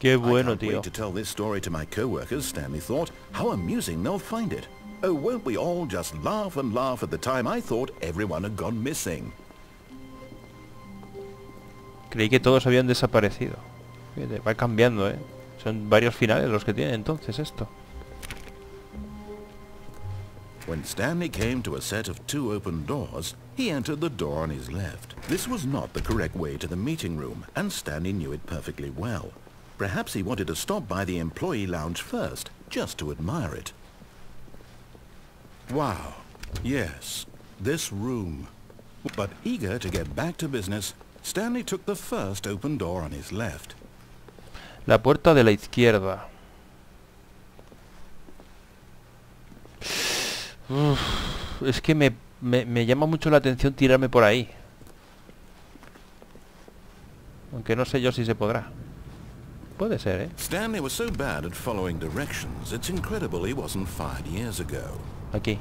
Qué bueno, I can't tío. wait to tell this story to my co-workers, Stanley thought. How amusing they'll find it. Oh, won't we all just laugh and laugh at the time I thought everyone had gone missing. Creí que todos habían desaparecido. Fíjate, va cambiando, ¿eh? Son varios finales los que tiene entonces esto. When Stanley came to a set of 2 open doors, he entered the door on his left. This was not the correct way to the meeting room, and Stanley knew it perfectly well. Perhaps he wanted to stop by the employee lounge first, just to admire it. Wow, yes, this room. But eager to get back to business, Stanley took the first open door on his left. La puerta de la izquierda. Uf, es que me llama mucho la atención tirarme por ahí. Aunque no sé yo si se podrá. Puede ser, ¿eh? Stanley was so bad at following directions, it's incredible he wasn't fired years ago. Aquí.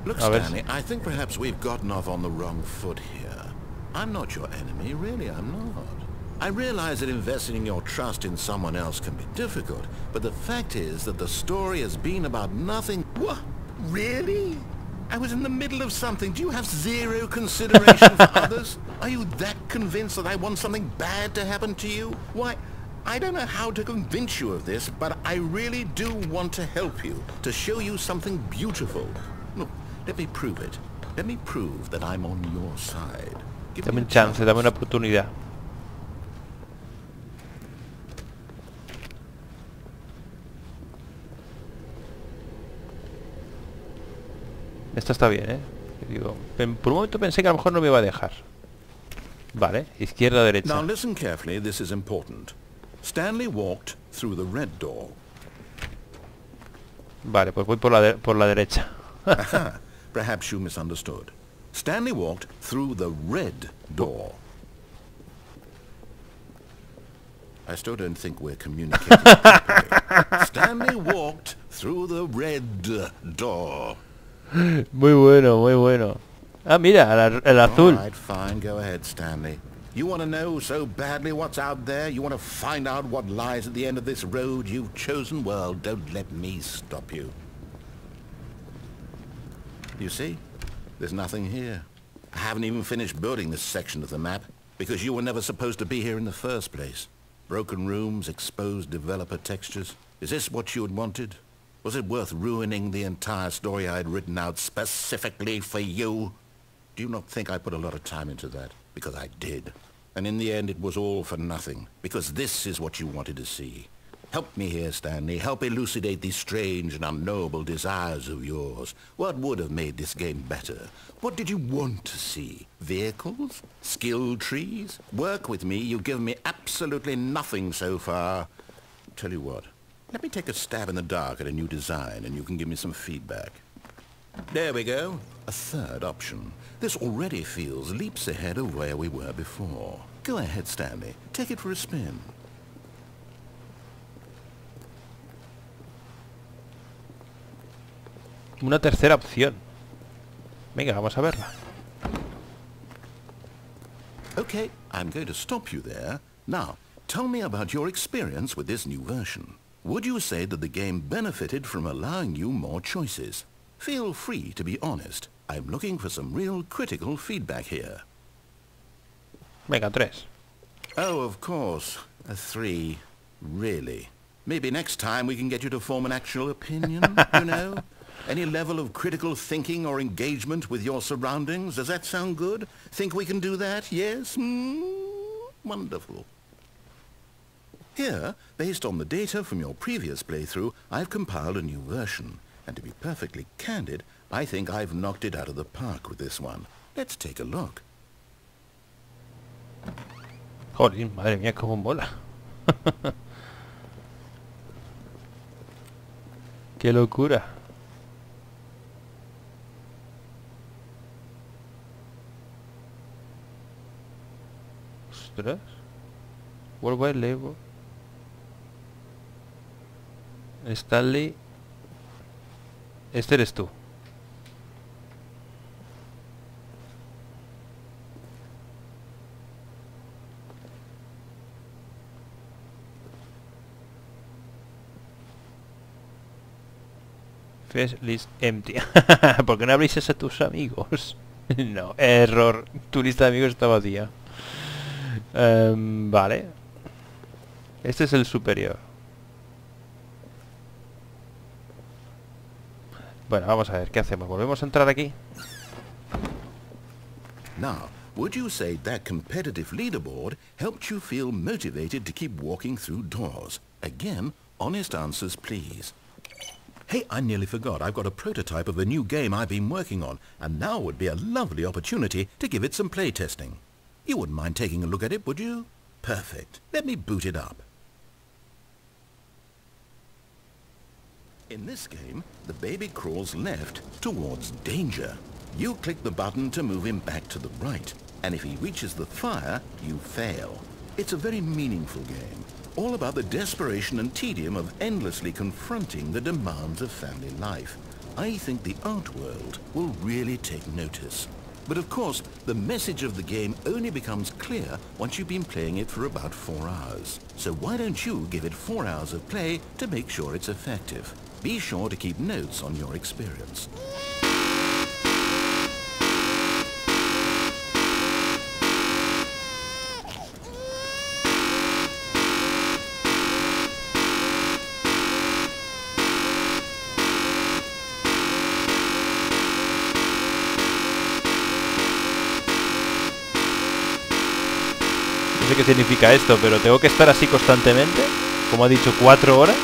Look, Stanley, I think perhaps we've gotten off on the wrong foot here. I'm not your enemy, really, I'm not. I realize that investing your trust in someone else can be difficult, but the fact is that the story has been about nothing. What? Really? I was in the middle of something. Do you have zero consideration for others? Are you that convinced that I want something bad to happen to you? Why, I don't know how to convince you of this, but I really do want to help you, to show you something beautiful. Look, let me prove it. Let me prove that I'm on your side. Give Dame me un chance, dame una oportunidad. Esto está bien, ¿eh? Digo, por un momento pensé que a lo mejor no me iba a dejar. Vale, izquierda, derecha. Now listen carefully, this is important. Stanley walked through the red door. Vale, pues voy por la derecha. Aha, perhaps you misunderstood. Stanley walked through the red door. I still don't think we're communicating properly. Stanley walked through the red door. Muy bueno, muy bueno. Ah, mira, el azul. All right, fine, go ahead, Stanley. You want to know so badly what's out there? You want to find out what lies at the end of this road you've chosen? Well, don't let me stop you. You see? There's nothing here. I haven't even finished building this section of the map, because you were never supposed to be here in the first place. Broken rooms, exposed developer textures. Is this what you had wanted? Was it worth ruining the entire story I had written out specifically for you? Do you not think I put a lot of time into that? Because I did. And in the end it was all for nothing. Because this is what you wanted to see. Help me here, Stanley. Help elucidate these strange and unknowable desires of yours. What would have made this game better? What did you want to see? Vehicles? Skill trees? Work with me. You've given me absolutely nothing so far. Tell you what. Let me take a stab in the dark at a new design and you can give me some feedback. There we go. A third option. This already feels leaps ahead of where we were before. Go ahead, Stanley. Take it for a spin. Una tercera opción. Venga, vamos a verla. Okay, I'm going to stop you there. Now, tell me about your experience with this new version. Would you say that the game benefited from allowing you more choices? Feel free to be honest. I'm looking for some real critical feedback here. Venga, 3. Oh, of course. A 3. Really? Maybe next time we can get you to form an actual opinion, you know? Any level of critical thinking or engagement with your surroundings? Does that sound good? Think we can do that? Yes? Wonderful. Here, based on the data from your previous playthrough, I've compiled a new version. And to be perfectly candid, I think I've knocked it out of the park with this one. Let's take a look. Jolín, madre mía, cómo mola. Qué locura. Ostras. Worldwide Label. Stanley. Este eres tú. Face list empty. ¿Por qué no abrís eso a tus amigos? No, error. Tu lista de amigos está vacía. Vale. Este es el superior. Bueno, vamos a ver, ¿qué hacemos? ¿Volvemos a entrar aquí? Now, would you say that competitive leaderboard helped you feel motivated to keep walking through doors? Again, honest answers, please. Hey, I nearly forgot. I've got a prototype of a new game I've been working on, and now would be a lovely opportunity to give it some playtesting. You wouldn't mind taking a look at it, would you? Perfect. Let me boot it up. In this game, the baby crawls left towards danger. You click the button to move him back to the right, and if he reaches the fire, you fail. It's a very meaningful game, all about the desperation and tedium of endlessly confronting the demands of family life. I think the art world will really take notice. But of course, the message of the game only becomes clear once you've been playing it for about 4 hours. So why don't you give it 4 hours of play to make sure it's effective? Be sure to keep notes on your experience. No sé qué significa esto, pero tengo que estar así constantemente, como ha dicho, 4 horas.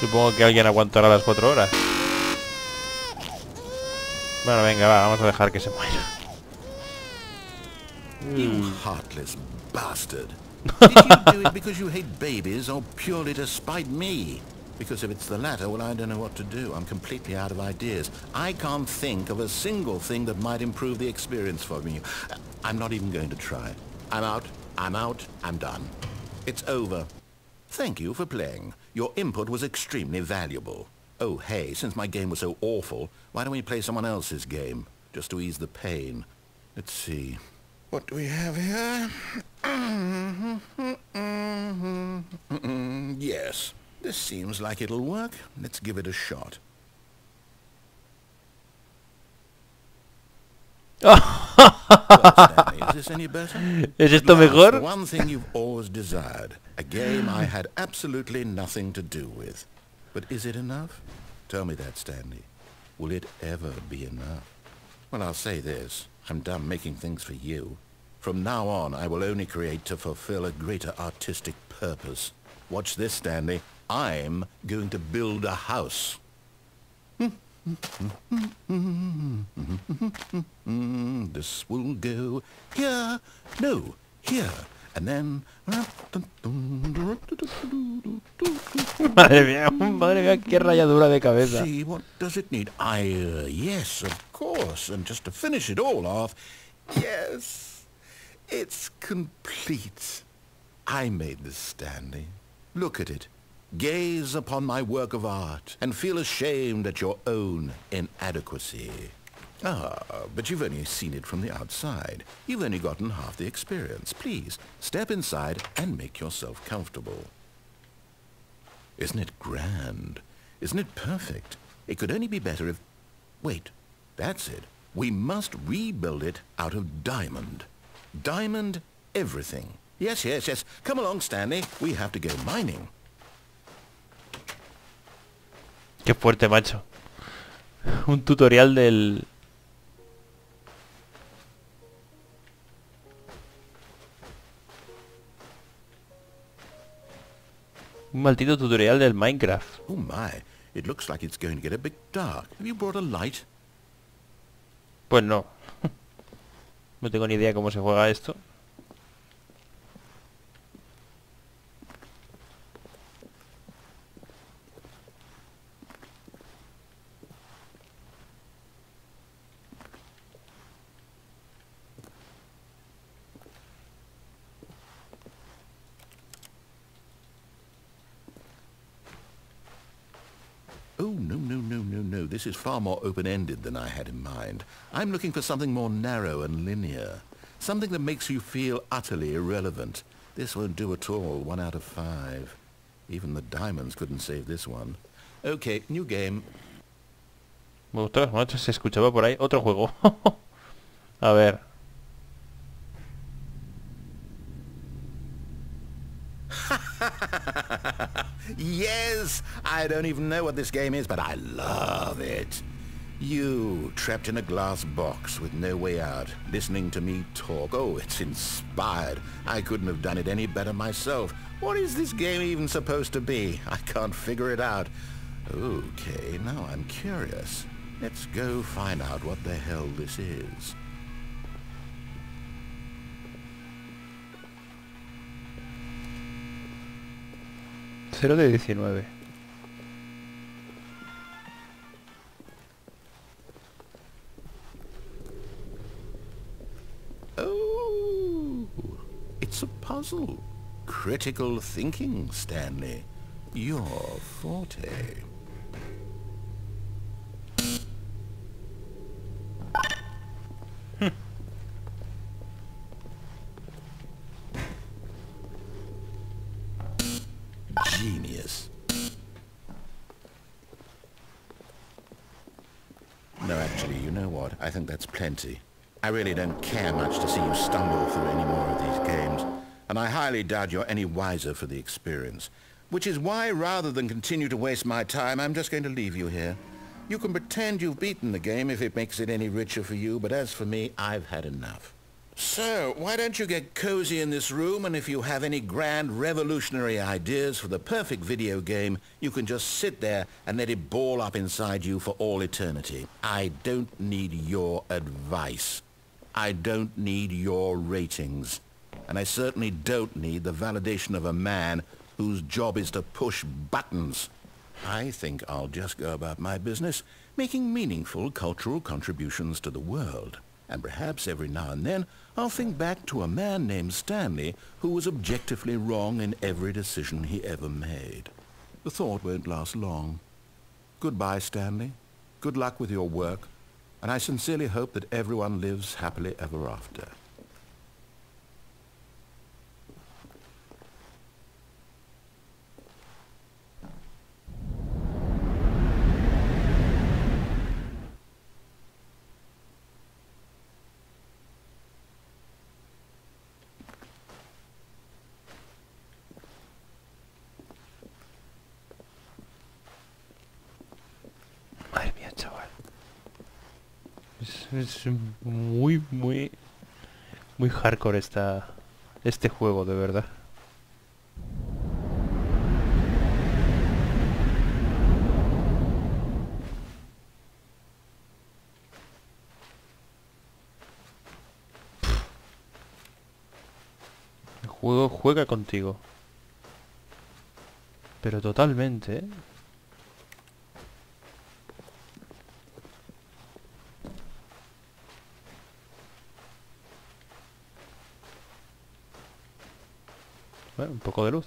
Supongo que alguien aguantará las 4 horas. Bueno, venga, va, vamos a dejar que se muera. You heartless bastard. Did you do it because you hate babies or purely to spite me? Because if it's the latter, well, I don't know what to do. I'm completely out of ideas. I can't think of a single thing that might improve the experience for me. I'm not even going to try. I'm out. I'm done. It's over. Thank you for playing. Your input was extremely valuable. Oh, hey, since my game was so awful, why don't we play someone else's game? Just to ease the pain. Let's see. What do we have here? Yes, this seems like it'll work. Let's give it a shot. Well, Stanley, is this any better? ¿Es esto mejor? The one thing you've always desired. A game I had absolutely nothing to do with. But is it enough? Tell me that, Stanley. Will it ever be enough? Well, I'll say this. I'm done making things for you. From now on, I will only create to fulfill a greater artistic purpose. Watch this, Stanley. I'm going to build a house. This will go here. No, here. And then... Madre mía, qué rayadura de cabeza. See, what does it need? Yes, of course. And just to finish it all off, yes, it's complete. I made this, Stanley. Look at it. Gaze upon my work of art and feel ashamed at your own inadequacy. Ah, but you've only seen it from the outside. You've only gotten half the experience. Please, step inside and make yourself comfortable. Isn't it grand? Isn't it perfect? It could only be better if... Wait, that's it. We must rebuild it out of diamond. Diamond everything. Yes, yes, yes. Come along, Stanley. We have to go mining. Qué fuerte, macho. Un tutorial del... Un maldito tutorial del Minecraft. Oh my, It looks like it's going to get a bit dark. Have you brought a light? Pues no. No tengo ni idea cómo se juega esto. Oh, no. This is far more open-ended than I had in mind. I'm looking for something more narrow and linear. Something that makes you feel utterly irrelevant. This won't do at all. 1 out of 5. Even the diamonds couldn't save this one. Okay, new game. Me gustó, se escuchaba por ahí otro juego. A ver. Yes! I don't even know what this game is, but I love it. You, trapped in a glass box with no way out, listening to me talk. Oh, it's inspired. I couldn't have done it any better myself. What is this game even supposed to be? I can't figure it out. Okay, now I'm curious. Let's go find out what the hell this is. Cero de 19. Oh, it's a puzzle. Critical thinking, Stanley. Your forte. Genius. No, actually, you know what? I think that's plenty. I really don't care much to see you stumble through any more of these games, and I highly doubt you're any wiser for the experience. Which is why, rather than continue to waste my time, I'm just going to leave you here. You can pretend you've beaten the game if it makes it any richer for you, but as for me, I've had enough. So, why don't you get cozy in this room, and if you have any grand revolutionary ideas for the perfect video game, you can just sit there and let it ball up inside you for all eternity. I don't need your advice. I don't need your ratings. And I certainly don't need the validation of a man whose job is to push buttons. I think I'll just go about my business, making meaningful cultural contributions to the world. And perhaps every now and then, I'll think back to a man named Stanley who was objectively wrong in every decision he ever made. The thought won't last long. Goodbye, Stanley. Good luck with your work, and I sincerely hope that everyone lives happily ever after. Madre mía, chaval. Es muy hardcore este juego, de verdad. El juego juega contigo. Pero totalmente, ¿eh? Bueno, un poco de luz.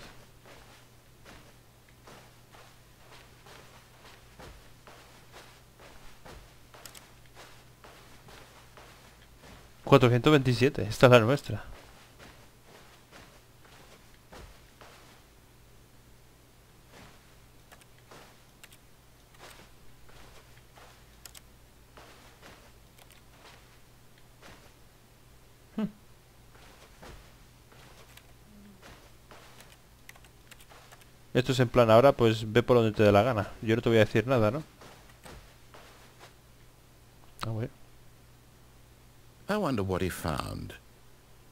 $427, esta es la nuestra. Esto es en plan, ahora pues ve por donde te dé la gana. Yo no te voy a decir nada, ¿no? Ah, bueno. I wonder what he found.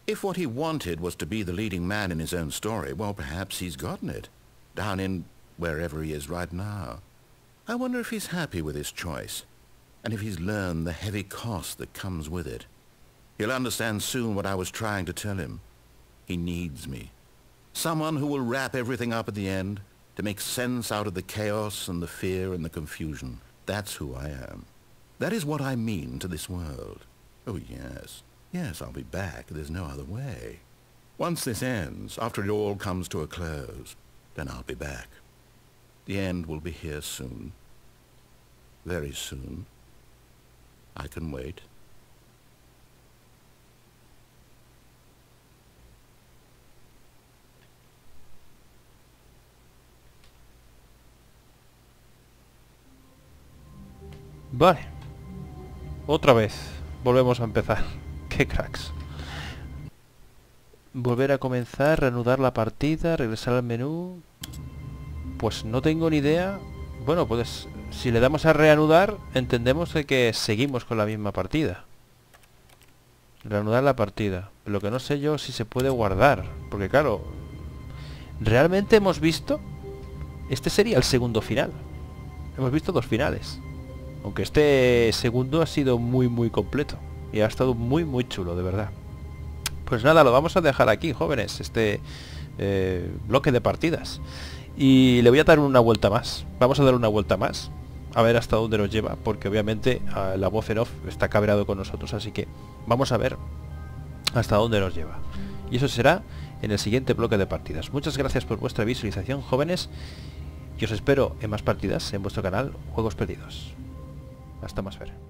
If what he wanted was to be the leading man in his own story, well, perhaps he's gotten it. Down in wherever he is right now. I wonder if he's happy with his choice, and if he's learned the heavy cost that comes with it. He'll understand soon what I was trying to tell him. He needs me. Someone who will wrap everything up at the end, to make sense out of the chaos and the fear and the confusion. That's who I am. That is what I mean to this world. Oh, yes. Yes, I'll be back. There's no other way. Once this ends, after it all comes to a close, then I'll be back. The end will be here soon. Very soon. I can wait. Vale. Otra vez. Volvemos a empezar. Qué cracks. Volver a comenzar, reanudar la partida, regresar al menú. Pues no tengo ni idea. Bueno, pues si le damos a reanudar, entendemos de que seguimos con la misma partida. Reanudar la partida. Lo que no sé yo si se puede guardar. Porque claro, realmente hemos visto... Este sería el segundo final. Hemos visto dos finales. Aunque este segundo ha sido muy completo. Y ha estado muy chulo, de verdad. Pues nada, lo vamos a dejar aquí, jóvenes. Este bloque de partidas. Y le voy a dar una vuelta más. Vamos a dar una vuelta más. A ver hasta dónde nos lleva. Porque obviamente la voz en off está cabreado con nosotros. Así que vamos a ver hasta dónde nos lleva. Y eso será en el siguiente bloque de partidas. Muchas gracias por vuestra visualización, jóvenes. Y os espero en más partidas en vuestro canal Juegos Perdidos. Hasta más ver.